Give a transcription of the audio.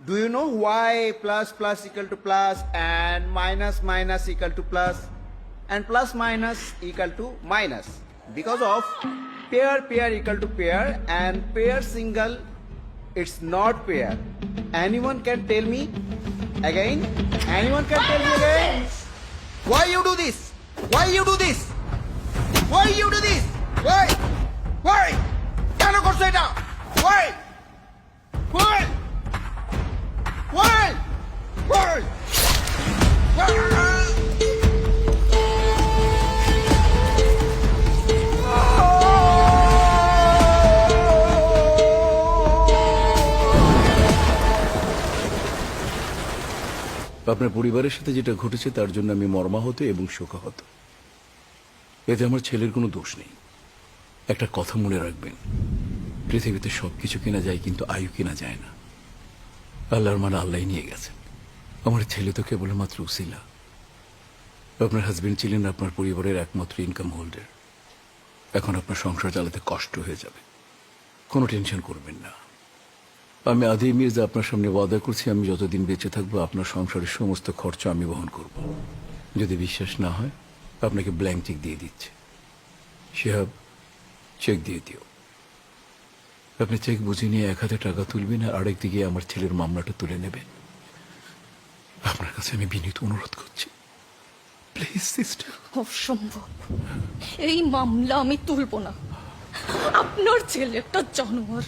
Do you know why plus plus equal to plus and minus minus equal to plus and plus minus equal to minus? Because of pair pair equal to pair and pair single, it's not pair. Anyone can tell me again? Anyone can tell me again? Why you do this? Why you do this? Why you do this? Why? Why? কেন করছো এটা? Why? Why? Why? Why? আপনার পরিবারের সাথে যেটা ঘটেছে তার জন্য আমি মর্মাহত এবং শোকাহত। এতে আমার ছেলের কোনো দোষ নেই। একটা কথা মনে রাখবেন, পৃথিবীতে সবকিছু কেনা যায় কিন্তু আয়ু কেনা যায় না। আল্লাহর মানে আল্লাহ নিয়ে গেছেন। আমার ছেলে তো কেবলমাত্র উসিলা। আপনার হাজবেন্ড ছিলেন আপনার পরিবারের একমাত্র ইনকাম হোল্ডার। এখন আপনার সংসার চালাতে কষ্ট হয়ে যাবে, কোনো টেনশন করবেন না। আমি আদি মির্জা আপনার সামনে ওয়াদা করছি, আমি যতদিন বেঁচে থাকবো আপনার সংসারের সমস্ত খরচ আমি বহন করব। যদি বিশ্বাস না হয় আপনাকে ব্ল্যাঙ্ক চেক দিয়ে দিচ্ছে, শিহাব চেক দিয়ে দিও। আপনি চেক বুঝে নিয়ে এক হাতে টাকা তুলবেন আর আরেক দিকে আমার ছেলের মামলাটা তুলে নেবেন। আপনার কাছে আমি বিনীত অনুরোধ করছি, প্লিজ সিস্টার। অসম্ভব, এই মামলা আমি তুলব না। আপনার ছেলে একটা জানোয়ার।